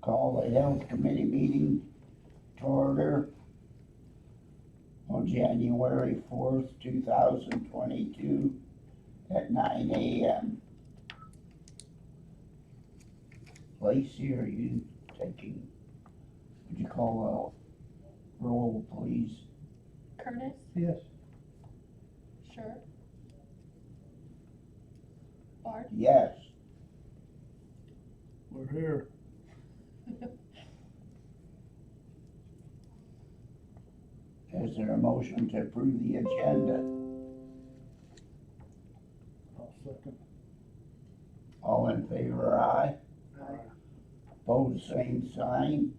Call the Health Committee meeting to order on January 4th, 2022 at 9 a.m. Lacey, are you taking, would you call a roll, please? Curtis? Yes. Sure. Bard? Yes. We're here. Is there a motion to approve the agenda? I'll second. All in favor, aye. Aye. Opposed, same sign.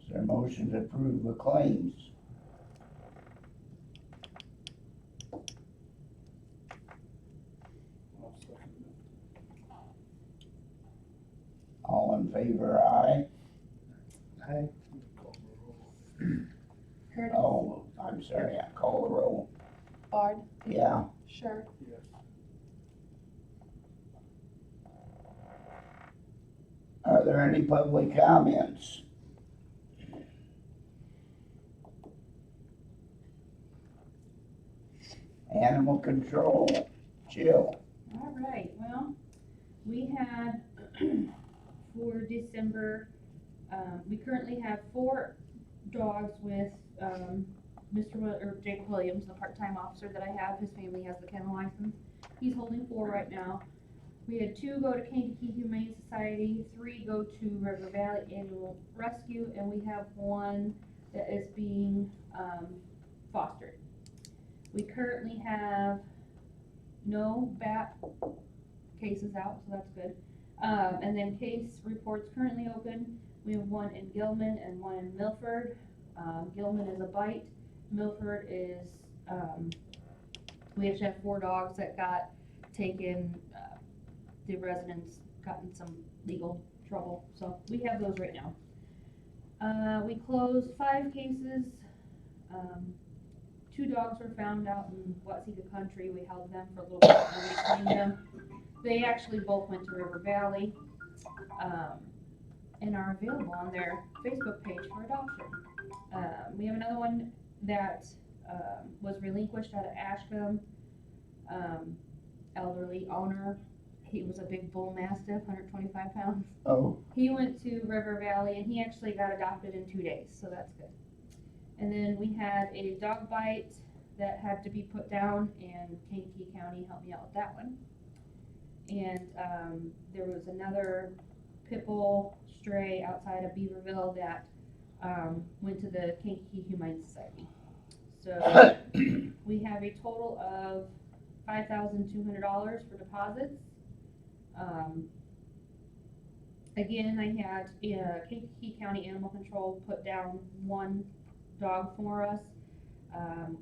Is there a motion to approve the claims? I'll second All in favor, aye. it. Aye. Call the roll. Curtis? Oh, I'm sorry, I call the roll. Bard? Yeah, Sure. Yes. are there any public comments? Animal control, Jill. All right, well, we had for December, we currently have 4 dogs with, Jake Williams, the part-time officer that I have. His family has the kennel license. He's holding 4 right now. We had 2 go to Kankakee Humane Society, 3 go to River Valley Animal Rescue, and we have 1 that is being, fostered. We currently have no bat cases out, so that's good. And then case reports currently open. We have 1 in Gilman and 1 in Milford. Gilman is a bite. Milford is, we actually have 4 dogs that got taken. The residents got in some legal trouble, so we have those right now. We closed 5 cases. 2 dogs were found out in Watsika Country. We held them for a little bit and we cleaned them. They actually both went to River Valley, and are available on their Facebook page for adoption. We have another one that was relinquished out of Ashcombe, elderly owner. He was a big bull mastiff, 125 pounds. Oh, He went to River Valley and he actually got adopted in 2 days, so that's good. And then we had a dog bite that had to be put down, and Kankakee County helped me out with that one. And there was another pit bull stray outside of Beaverville that went to the Kankakee Humane Society. So we have a total of $5,200 for deposits. Again, I had Kankakee County Animal Control put down 1 dog for us.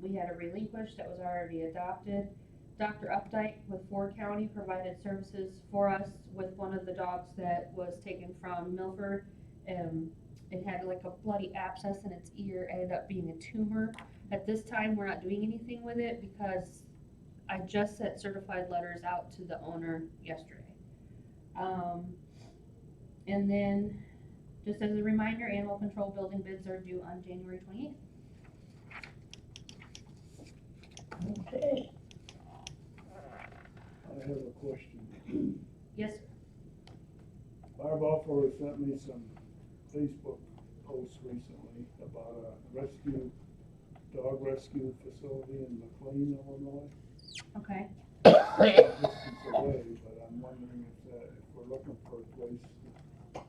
We had a relinquish that was already adopted. Dr. Updike with Ford County provided services for us with one of the dogs that was taken from Milford. It had like a bloody abscess in its ear, ended up being a tumor. At this time, we're not doing anything with it because I just sent certified letters out to the owner yesterday. And then, just as a reminder, animal control building bids are due on January 28th. okay. I have a question. Yes, sir. Barb Alford sent me some Facebook posts recently about a dog rescue facility in McLean, Illinois. Okay. Distance away, but I'm wondering if we're looking for a place to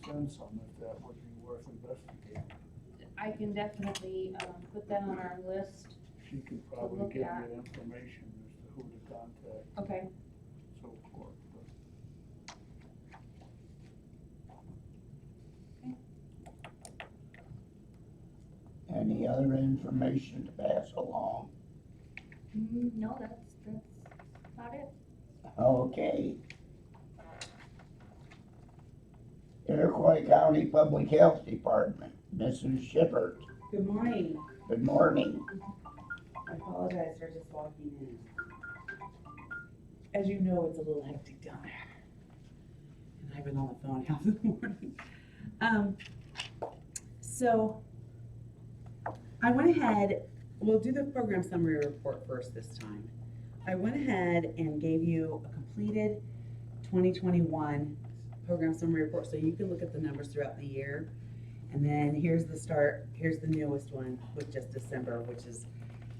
send some, if that would be worth investigating. I can definitely put that on our list. She could look probably give at. you information as to who to contact, Okay. so forth. Any other information to pass along? No, that's about it. Okay. Iroquois County Public Health Department, Mrs. Shippert, Good morning. good morning. I apologize for just walking in. as you know, it's a little hectic down there. And I've been on the phone half the morning. So I went ahead, we'll do the program summary report first this time. I went ahead and gave you a completed 2021 program summary report so you can look at the numbers throughout the year. And then here's the newest one with just December, which is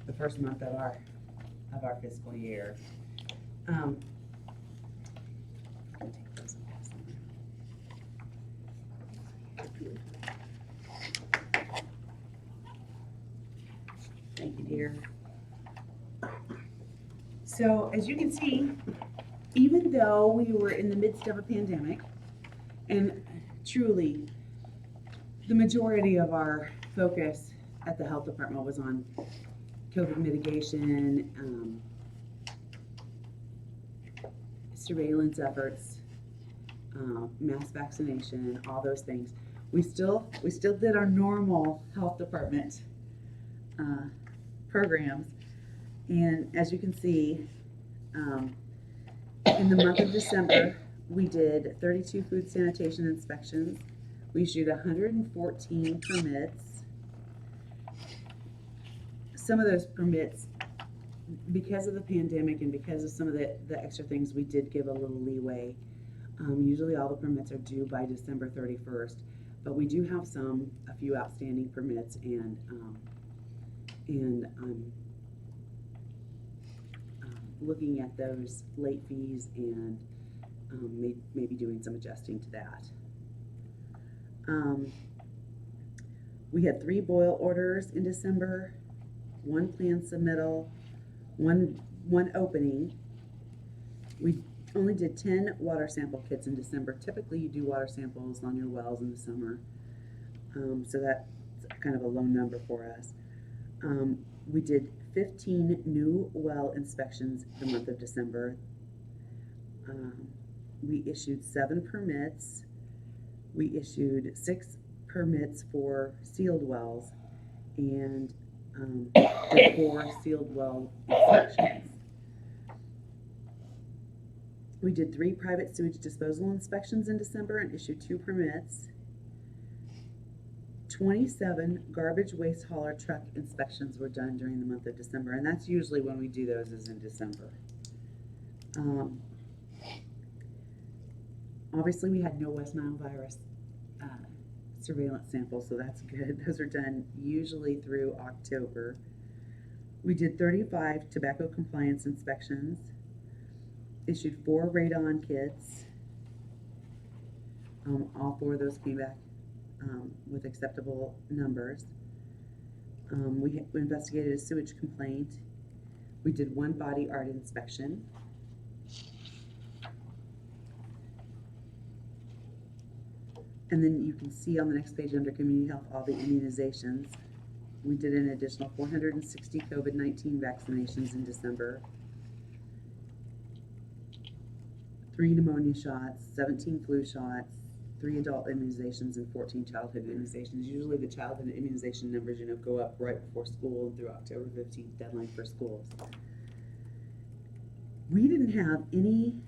the first month of our fiscal year. I'm gonna take those and pass them around. Thank you, dear. So as you can see, even though we were in the midst of a pandemic, and truly the majority of our focus at the health department was on COVID mitigation, surveillance efforts, mass vaccination, all those things. We still did our normal health department programs, and as you can see, in the month of December, we did 32 food sanitation inspections. We issued 114 permits. Some of those permits, because of the pandemic and because of some of the extra things, we did give a little leeway. Usually all the permits are due by December 31st, but we do have a few outstanding permits, and looking at those late fees and maybe doing some adjusting to that. We had 3 boil orders in December, 1 plan submittal, one opening. We only did 10 water sample kits in December. Typically you do water samples on your wells in the summer, so that's kind of a low number for us. We did 15 new well inspections the month of December. We issued 7 permits. We issued 6 permits for sealed wells and did 4 sealed well inspections. We did 3 private sewage disposal inspections in December and issued 2 permits. 27 garbage waste hauler truck inspections were done during the month of December, and that's usually when we do those, is in December. Obviously we had no West Nile virus surveillance samples, so that's good. Those are done usually through October. We did 35 tobacco compliance inspections, issued 4 radon kits. All 4 of those came back with acceptable numbers. We investigated a sewage complaint. We did 1 body art inspection. And then you can see on the next page under community health all the immunizations. We did an additional 460 COVID-19 vaccinations in December. 3 pneumonia shots, 17 flu shots, 3 adult immunizations, and 14 childhood immunizations. Usually the childhood immunization numbers, go up right before school through October 15th, deadline for schools. We didn't have any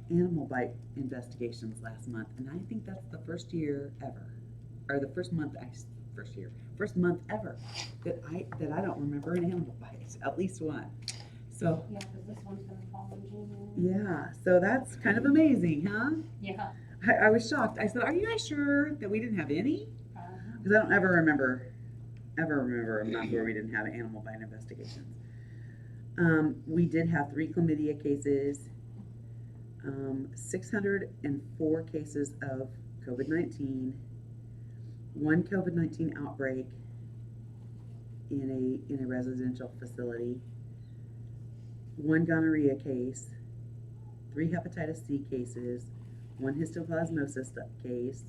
animal bite investigations last month, and I think that's the first year ever, or the first month ever that I don't remember an animal bite, at least one. So Yeah, because this one's gonna fall in January. yeah, so that's kind of amazing, huh? Yeah. I was shocked. I said, "Are you guys sure that we didn't have any?" Because I don't ever remember a month where we didn't have animal bite investigations. We did have 3 chlamydia cases, 604 cases of COVID-19, 1 COVID-19 outbreak in a residential facility, 1 gonorrhea case, 3 hepatitis C cases, 1 histoplasmosis case,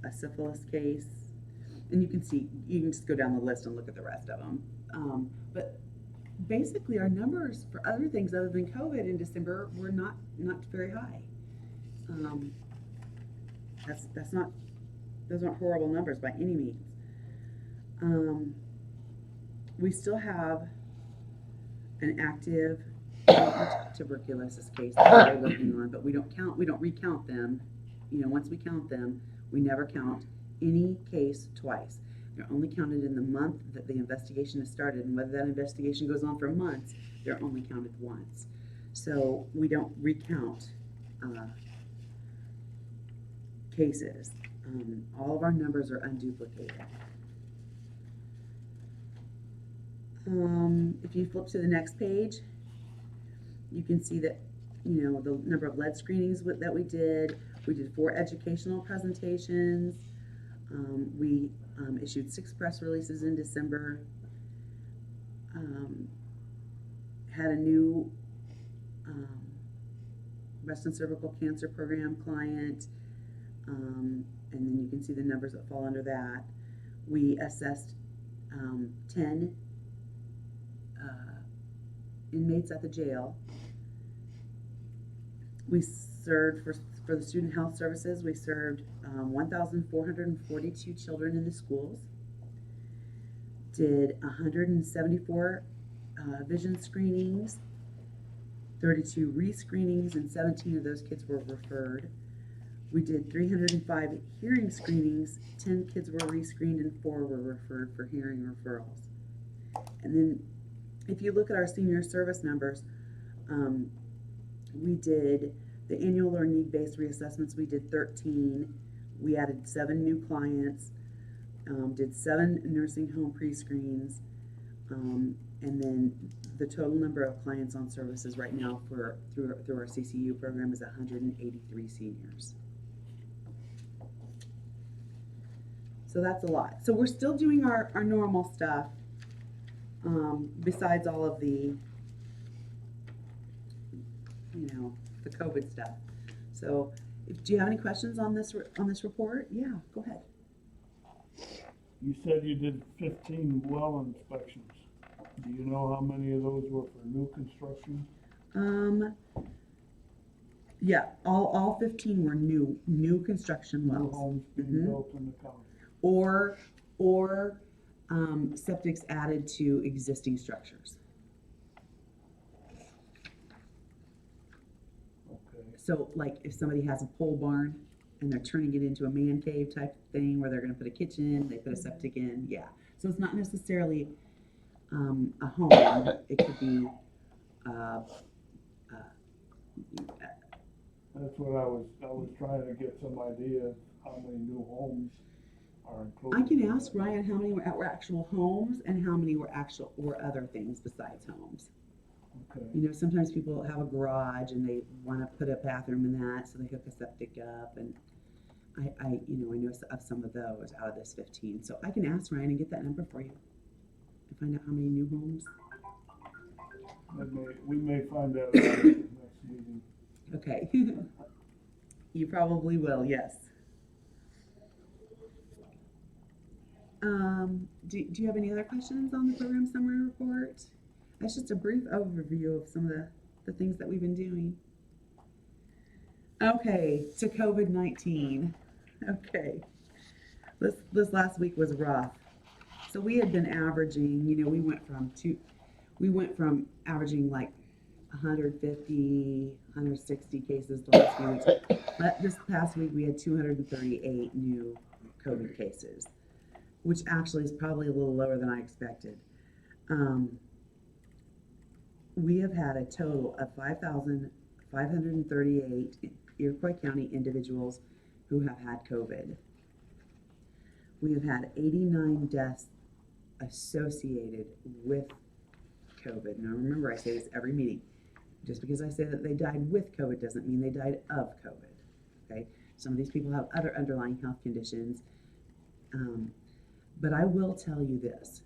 a syphilis case, and you can just go down the list and look at the rest of them. But basically our numbers for other things other than COVID in December were not very high. Those aren't horrible numbers by any means. We still have an active tuberculosis case that we're working on, but we don't recount them. You know, once we count them, we never count any case twice. They're only counted in the month that the investigation has started, and whether that investigation goes on for months, they're only counted once. So we don't recount cases. All of our numbers are unduplicated. If you flip to the next page, you can see that, you know, the number of lead screenings that we did. We did 4 educational presentations. We issued 6 press releases in December. Had a new breast and cervical cancer program client. And then you can see the numbers that fall under that. We assessed 10 inmates at the jail. We served for the student health services. We served 1,442 children in the schools. Did 174 vision screenings, 32 re-screenings, and 17 of those kids were referred. We did 305 hearing screenings, 10 kids were re-screened, and 4 were referred for hearing referrals. And then if you look at our senior service numbers, we did the annual or need-based reassessments. We did 13. We added 7 new clients, did 7 nursing home pre-screens, and then the total number of clients on services right now through our CCU program is 183 seniors. So that's a lot. So we're still doing our normal stuff, besides all of the, you know, the COVID stuff. So do you have any questions on this report? Yeah, go ahead. You said you did 15 well inspections. Do you know how many of those were for new construction? Yeah, all 15 were new construction New wells. homes being built in the county. Or septics added to existing structures. Okay. So like if somebody has a pole barn and they're turning it into a man cave type thing where they're gonna put a kitchen, they put a septic in, yeah. So it's not necessarily a home, it could be That's what I was trying to get some idea of how many new homes are included. I can ask Ryan how many were actual homes and how many were other things besides homes. Okay. You know, sometimes people have a garage and they want to put a bathroom in that, so they hook a septic up. And I know of some of those out of this 15. So I can ask Ryan and get that number for you and find out how many new homes. We may find out at the next meeting. Okay. You probably will, yes. Do you have any other questions on the program summary report? That's just a brief overview of some of the things that we've been doing. Okay, to COVID-19. Okay, this last week was rough. So we had been averaging, you know, we went from averaging like 150, 160 cases the last few weeks. But this past week we had 238 new COVID cases, which actually is probably a little lower than I expected. We have had a total of 5,538 Iroquois County individuals who have had COVID. We have had 89 deaths associated with COVID. Now remember, I say this every meeting. Just because I say that they died with COVID doesn't mean they died of COVID. Okay? Some of these people have other underlying health conditions. But I will tell you this.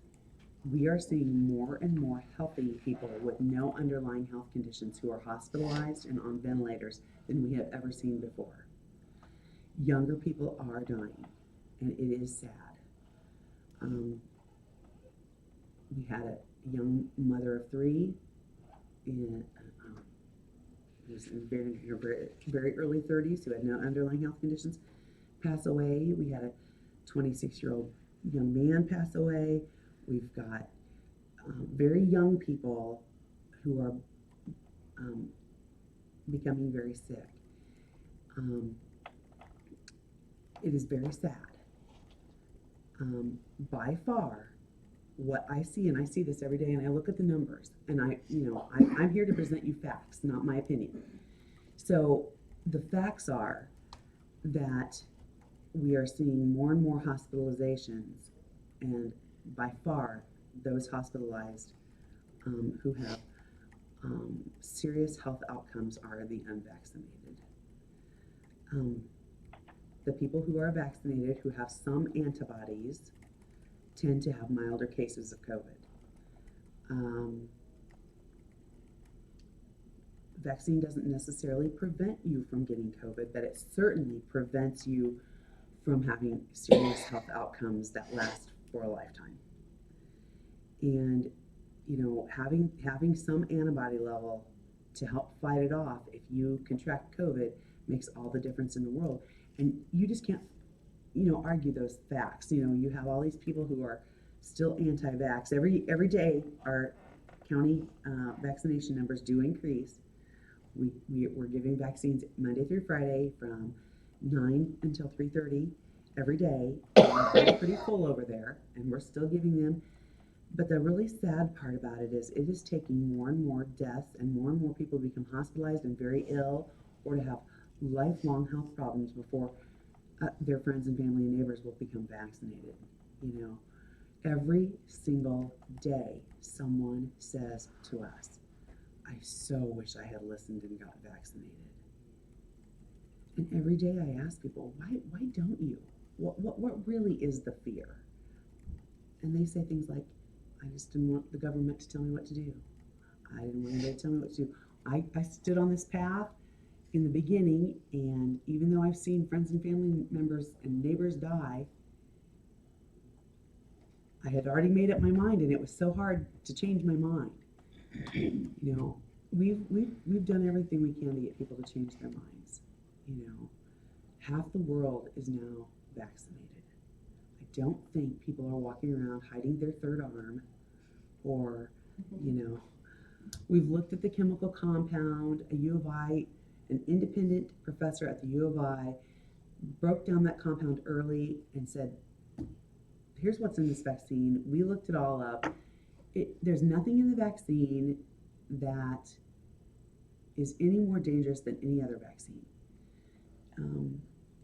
We are seeing more and more healthy people with no underlying health conditions who are hospitalized and on ventilators than we have ever seen before. Younger people are dying, and it is sad. We had a young mother of 3 in was in very early 30s who had no underlying health conditions pass away. We had a 26-year-old young man pass away. We've got very young people who are becoming very sick. It is very sad. By far, what I see, and I see this every day, and I look at the numbers, and I'm here to present you facts, not my opinion. So the facts are that we are seeing more and more hospitalizations, and by far, those hospitalized who have serious health outcomes are the unvaccinated. The people who are vaccinated, who have some antibodies, tend to have milder cases of COVID. Vaccine doesn't necessarily prevent you from getting COVID, but it certainly prevents you from having serious health outcomes that last for a lifetime. And having some antibody level to help fight it off if you contract COVID makes all the difference in the world. And you just can't, argue those facts. You have all these people who are still anti-vax. Every day our county vaccination numbers do increase. We're giving vaccines Monday through Friday from 9 until 3:30 every day. We're pretty full over there, and we're still giving them. But the really sad part about it is taking more and more deaths and more people to become hospitalized and very ill, or to have lifelong health problems before their friends and family and neighbors will become vaccinated. Every single day someone says to us, I so wish I had listened and got vaccinated. And every day I ask people, why don't you? What really is the fear? And they say things like, I just didn't want the government to tell me what to do. I didn't want anybody to tell me what to do. I stood on this path in the beginning, and even though I've seen friends and family members and neighbors die, I had already made up my mind, and it was so hard to change my mind. We've done everything we can to get people to change their minds. Half the world is now vaccinated. I don't think people are walking around hiding their third arm, or, we've looked at the chemical compound. A U of I, an independent professor at the U of I, broke down that compound early and said, here's what's in this vaccine. We looked it all up. There's nothing in the vaccine that is any more dangerous than any other vaccine.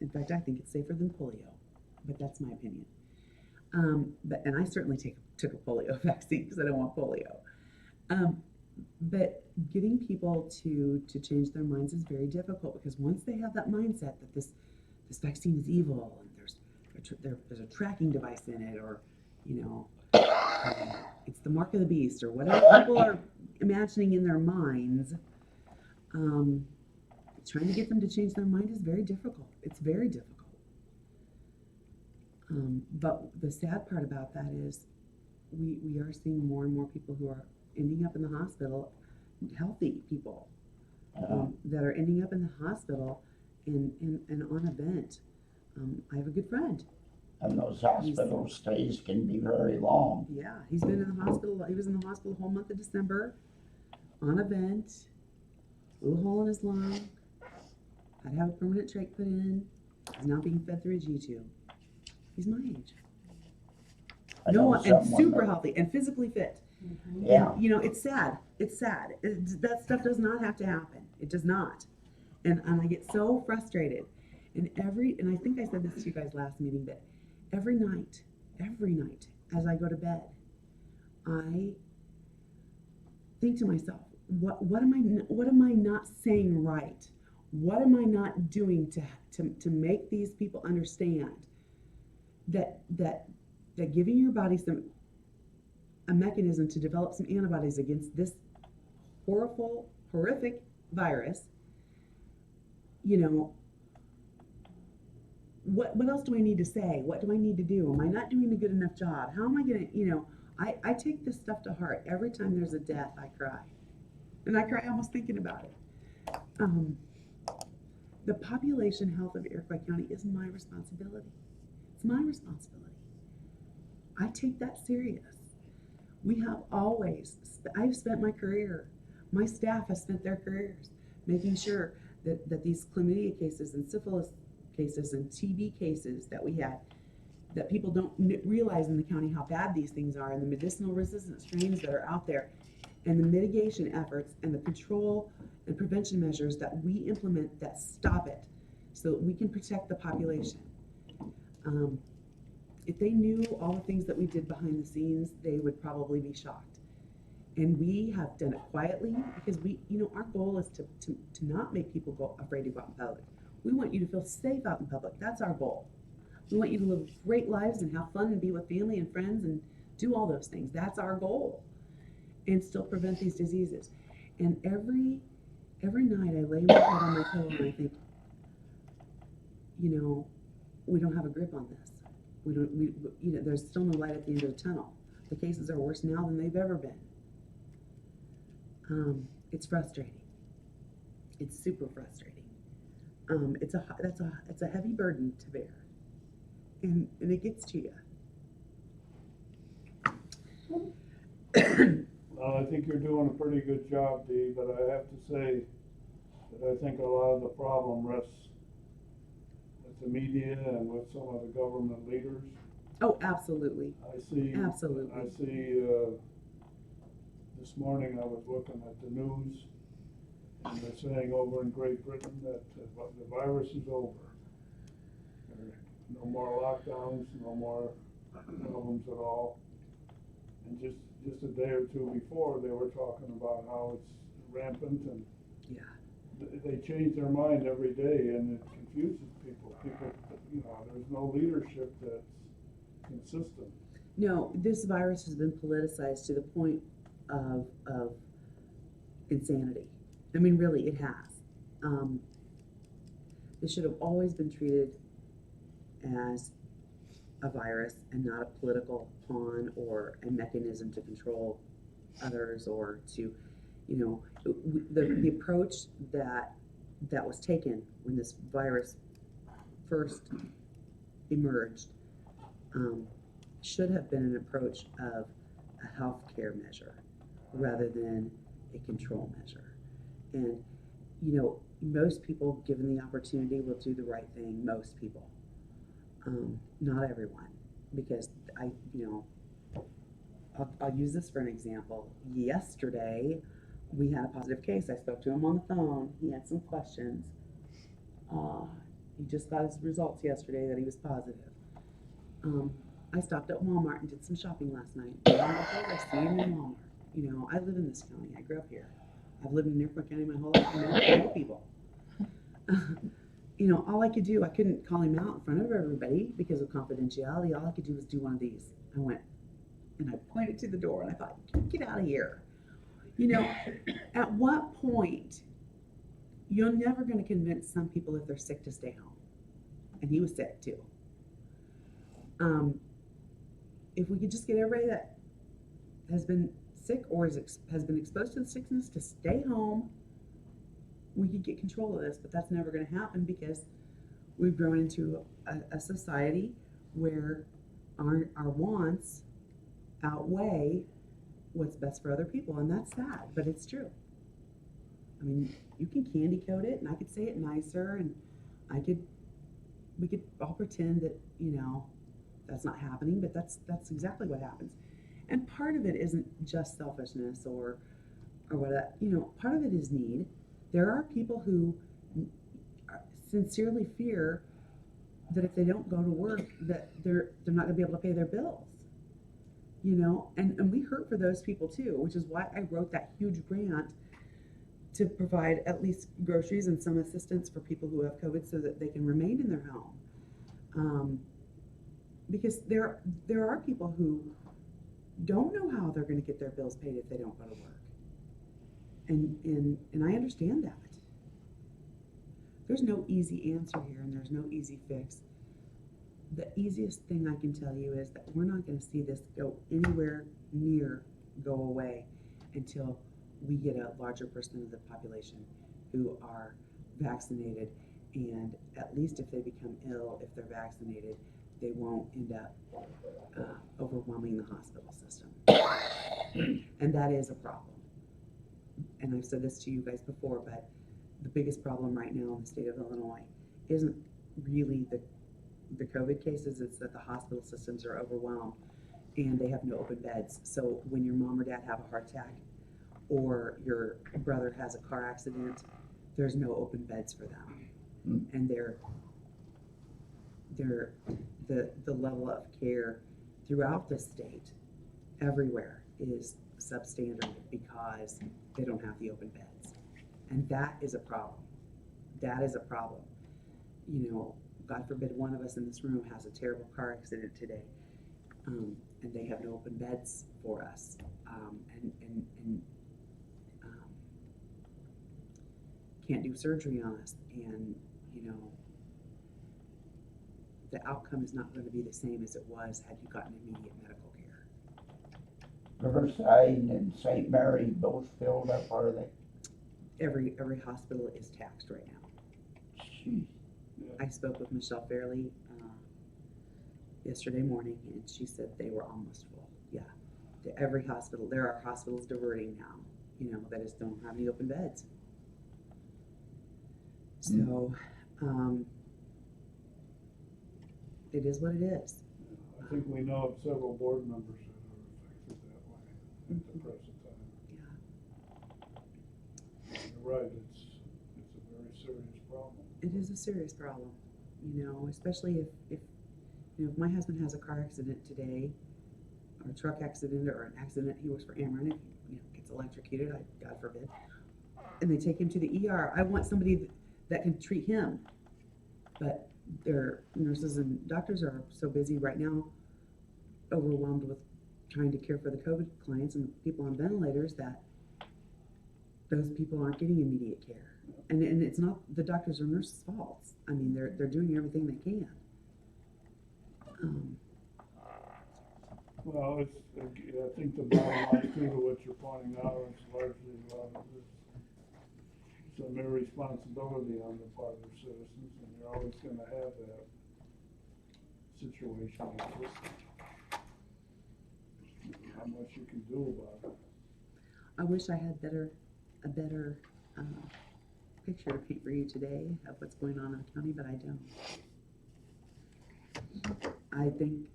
In fact, I think it's safer than polio, but that's my opinion. And I certainly took a polio vaccine because I don't want polio. But getting people to change their minds is very difficult, because once they have that mindset that this vaccine is evil and there's a tracking device in it, or it's the mark of the beast, or whatever people are imagining in their minds, trying to get them to change their mind is very difficult. It's very difficult. But the sad part about that is we are seeing more and more people who are ending up in the hospital, healthy people that are ending up in the hospital and on a vent. I have a good friend. And those hospital stays can be very long. Yeah, he's been in the hospital. He was in the hospital the whole month of December, on a vent, little hole in his lung. Had to have a permanent trach put in. He's now being fed through a G-tube. He's my age. And super healthy and physically fit. Yeah. And, it's sad. It's sad. That stuff does not have to happen. It does not. And I get so frustrated. And I think I said this to you guys last meeting, but every night as I go to bed, I think to myself, what am I not saying right? What am I not doing to make these people understand that giving your body a mechanism to develop some antibodies against this horrific virus, what else do I need to say? What do I need to do? Am I not doing a good enough job? How am I going to, I take this stuff to heart. Every time there's a death, I cry. And I cry almost thinking about it. The population health of Iroquois County is my responsibility. It's my responsibility. I take that serious. We have I've spent my career, My staff has spent their careers making sure that these chlamydia cases and syphilis cases and TB cases that we had, that people don't realize in the county how bad these things are, and the medicinal resistant strains that are out there, and the mitigation efforts and the control and prevention measures that we implement that stop it so that we can protect the population. If they knew all the things that we did behind the scenes, they would probably be shocked. And we have done it quietly because our goal is to not make people go afraid to go out in public. We want you to feel safe out in public. That's our goal. We want you to live great lives and have fun and be with family and friends and do all those things. That's our goal. And still prevent these diseases. And every night I lay my head on my pillow and I think, we don't have a grip on this. There's still no light at the end of the tunnel. The cases are worse now than they've ever been. It's frustrating. It's super frustrating. It's a heavy burden to bear, and it gets to you. Well, I think you're doing a pretty good job, Dee, but I have to say that I think a lot of the problem rests with the media and with some of the government leaders. Oh, absolutely. Absolutely. This morning I was looking at the news, and they're saying over in Great Britain that the virus is over. There are no more lockdowns, no more problems at all. And just a day or two before, they were talking about how it's rampant, and they change their mind every day, and it confuses people. There's no leadership that's consistent. No, this virus has been politicized to the point of insanity. I mean, really, it has. This should have always been treated as a virus and not a political pawn or a mechanism to control others, or to, the approach that was taken when this virus first emerged should have been an approach of a healthcare measure rather than a control measure. And, most people, given the opportunity, will do the right thing. Most people. Not everyone, because I'll use this for an example. Yesterday, we had a positive case. I spoke to him on the phone. He had some questions. He just got his results yesterday that he was positive. I stopped at Walmart and did some shopping last night. I see him in Walmart. I live in this county. I grew up here. I've lived in Iroquois County my whole life. I know people. All I could do, I couldn't call him out in front of everybody because of confidentiality. All I could do was do one of these. I went and I pointed to the door and I thought, get out of here. At what point, you're never going to convince some people if they're sick to stay home. And he was sick too. If we could just get everybody that has been sick or has been exposed to the sickness to stay home, we could get control of this. But that's never going to happen because we've grown into a society where our wants outweigh what's best for other people, and that's sad, but it's true. I mean, you can candy coat it, and I could say it nicer, and we could all pretend that that's not happening, but that's exactly what happens. And part of it isn't just selfishness or what part of it is need. There are people who sincerely fear that if they don't go to work, that they're not going to be able to pay their bills. And we hurt for those people too, which is why I wrote that huge grant to provide at least groceries and some assistance for people who have COVID so that they can remain in their home. Because there are people who don't know how they're going to get their bills paid if they don't go to work. And I understand that. There's no easy answer here, and there's no easy fix. The easiest thing I can tell you is that we're not going to see this go anywhere near go away until we get a larger percent of the population who are vaccinated, and at least if they become ill, if they're vaccinated, they won't end up overwhelming the hospital system. And that is a problem. and I've said this to you guys before, but the biggest problem right now in the state of Illinois isn't really the COVID cases, it's that the hospital systems are overwhelmed and they have no open beds. So when your mom or dad have a heart attack or your brother has a car accident, there's no open beds for them. And the level of care throughout the state, everywhere, is substandard because they don't have the open beds. And that is a problem. That is a problem. You know, God forbid one of us in this room has a terrible car accident today, and they have no open beds for us, and can't do surgery on us, and you know, the outcome is not going to be the same as it was had you gotten immediate medical care. Riverside and St. Mary both filled up, are they? Every hospital is taxed right now. Jeez. I spoke with Michelle Fairley yesterday morning, and she said they were almost full. Yeah, every hospital. There are hospitals diverting now, you know, that just don't have any open beds. So, it is what it is. I think we know of several board members that are affected that way at the present time. Yeah, You're right, it's a very serious problem. it is a serious problem, you know, especially if you know, if my husband has a car accident today, or a truck accident, or an accident, he works for Ameren, if you know, gets electrocuted, God forbid, and they take him to the ER, I want somebody that can treat him. But their nurses and doctors are so busy right now, overwhelmed with trying to care for the COVID clients and people on ventilators, that those people aren't getting immediate care. And it's not the doctors or nurses' faults. I mean, they're doing everything they can. Well, I think the bottom line too to what you're pointing out is largely a lot of this, some irresponsibility on the part of the citizens, and you're always gonna have that situation existing. Not much you can do about it. I wish I had a better picture to paint for you today of what's going on in the county, but I don't. I think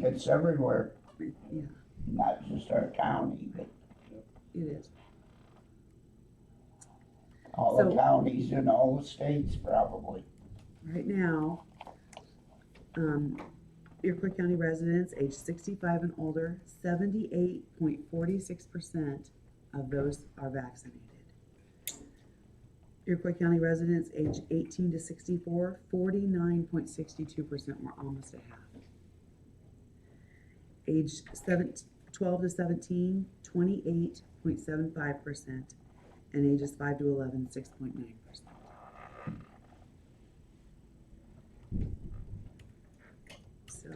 it's everywhere, yeah, not just our county, but it is. all the So- counties in all the states probably. Right now, Iroquois County residents age 65 and older, 78.46% of those are vaccinated. Iroquois County residents age 18 to 64, 49.62%, we're almost at half. Age 12 to 17, 28.75%, and ages 5 to 11, 6.9%. So,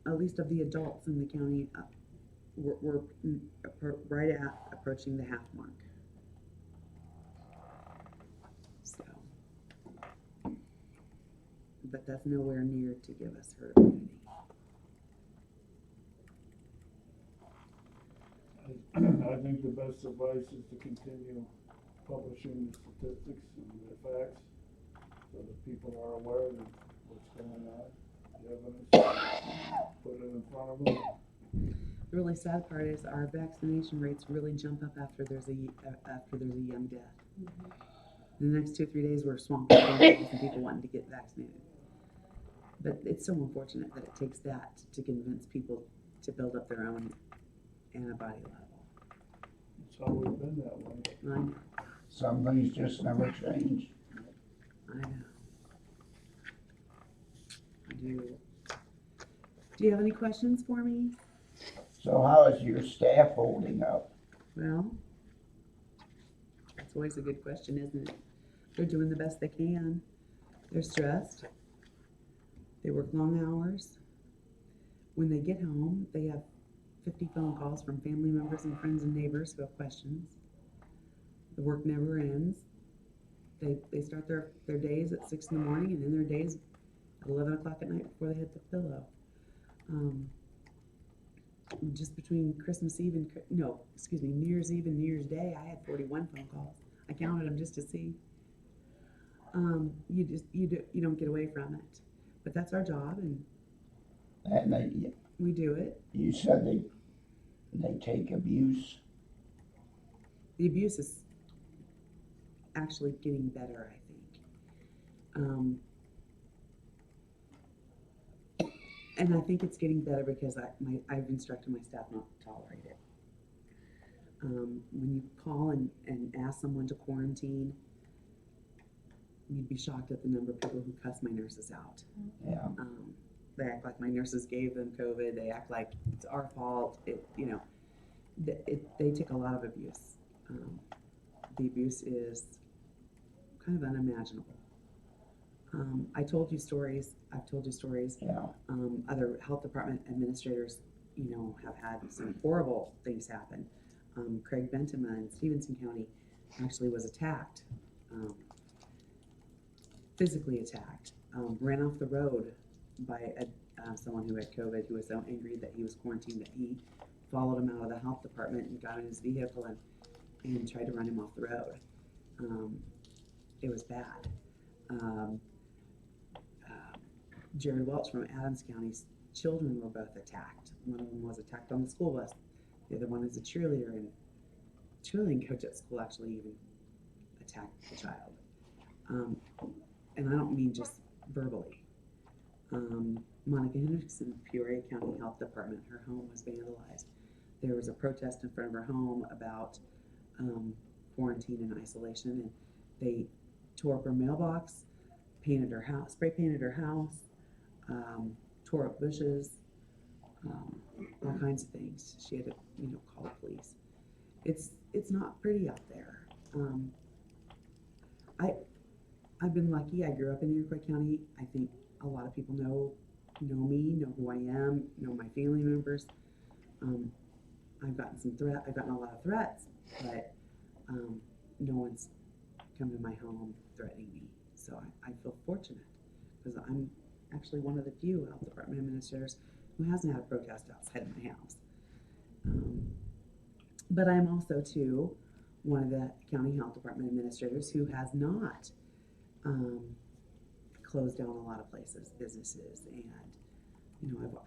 at least of the adults in the county, we're right at approaching the half mark. So, but that's nowhere near to give us herd immunity. I think the best advice is to continue publishing the statistics and the facts so that people are aware of what's going on, the evidence, put it in front of them. The really sad part is our vaccination rates really jump up after there's a young death. The next 2 or 3 days we're swamped with phone calls and people wanting to get vaccinated. But it's so unfortunate that it takes that to convince people to build up their own antibody level. It's always been that way. I know. Some things just never change. I know. I do. Do you have any questions for me? So how is your staff holding up? Well, that's always a good question, isn't it? They're doing the best they can. They're stressed. They work long hours. When they get home, they have 50 phone calls from family members and friends and neighbors who have questions. The work never ends. They start their days at 6 in the morning and end their days at 11 o'clock at night before they hit the pillow. just between Christmas Eve and, New Year's Eve and New Year's Day, I had 41 phone calls. I counted them just to see. You don't get away from it, but that's our job, and And we do it. you said they take abuse. The abuse is actually getting better, I think. And I think it's getting better because I've instructed my staff not to tolerate it. When you call and ask someone to quarantine, you'd be shocked at the number of people who cuss my nurses out. Yeah, They act like my nurses gave them COVID. They act like it's our fault. They take a lot of abuse. The abuse is kind of unimaginable. I've told you stories. yeah, Other health department administrators, have had some horrible things happen. Craig Bentema in Stevenson County actually was attacked, physically attacked, ran off the road by someone who had COVID, who was so angry that he was quarantined that he followed him out of the health department and got in his vehicle and tried to run him off the road. It was bad. Jared Welch from Adams County's children were both attacked. One of them was attacked on the school bus. The other one is a cheerleader, and cheerleading coach at school actually even attacked the child. And I don't mean just verbally. Monica Hendrickson, Peoria County Health Department, her home was vandalized. There was a protest in front of her home about quarantine and isolation, and they tore up her mailbox, painted her house, spray painted her house, tore up bushes, all kinds of things. She had to, call the police. It's not pretty out there. I've been lucky. I grew up in Iroquois County. I think a lot of people know me, know who I am, know my family members. I've gotten a lot of threats, but no one's come to my home threatening me. So I feel fortunate because I'm actually one of the few health department administrators who hasn't had a protest outside of my house. But I'm also, too, one of the county health department administrators who has not closed down a lot of places, businesses. And,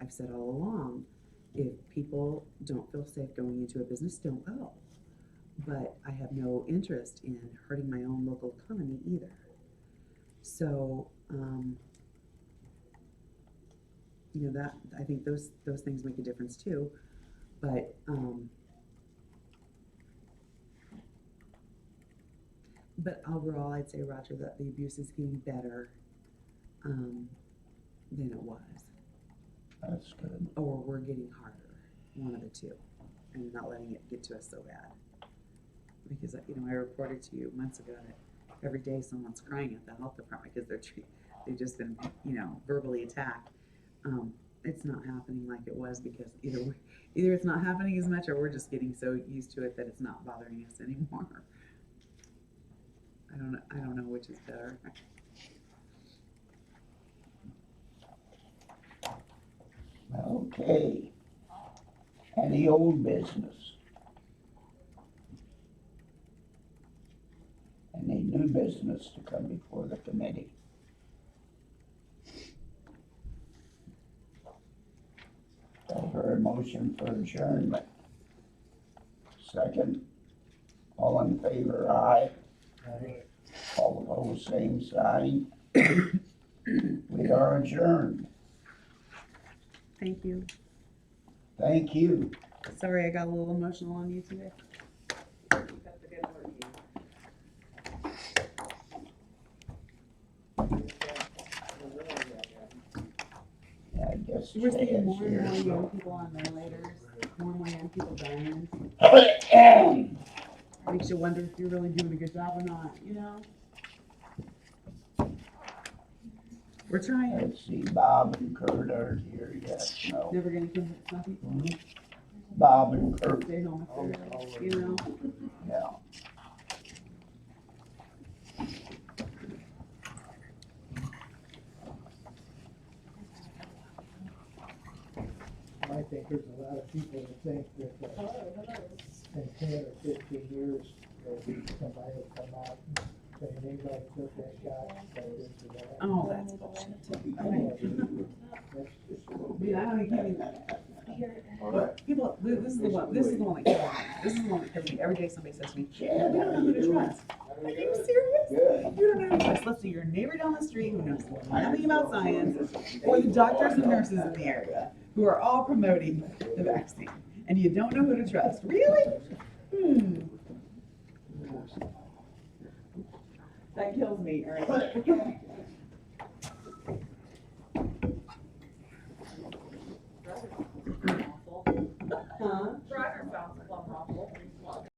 I've said all along, if people don't feel safe going into a business, don't go. But I have no interest in hurting my own local economy either. So, that I think those things make a difference too. But overall, I'd say, Roger, that the abuse is getting better than it was. that's good. Or we're getting harder, one of the two, and not letting it get to us so bad. Because, I reported to you months ago that every day someone's crying at the health department because they've just been, verbally attacked. It's not happening like it was because either it's not happening as much or we're just getting so used to it that it's not bothering us anymore. I don't know which is better. Okay. Any old business? Any new business to come before the committee? I heard a motion for adjournment. Second. All in favor, aye. All opposed, same sign. We are adjourned. Thank you. Thank you. Sorry I got a little emotional on you today. Yeah, I guess We're seeing Chad's more and more here. young people on ventilators, more and more young people dying. Makes you wonder if you're really doing a good job or not, We're trying. Let's see, Bob and Kurt aren't here yet, no. Never gonna convince some people to Bob and Kurt, stay home if they're, yeah. Mike, think there's a lot of people that think that in 10 or 15 years, that somebody will come out and say, anybody took that shot, they did to that. Oh, that's bullshit. Yeah, I don't even give me that. People, this is the one that kills me. This is the one that kills me. Every day somebody says to me, we don't know who to trust. Are you serious? You don't know who to trust. Let's see, your neighbor down the street who knows nothing about science, or the doctors and nurses in the area who are all promoting the vaccine. And you don't know who to trust. Really? That kills me, Ernie. Huh?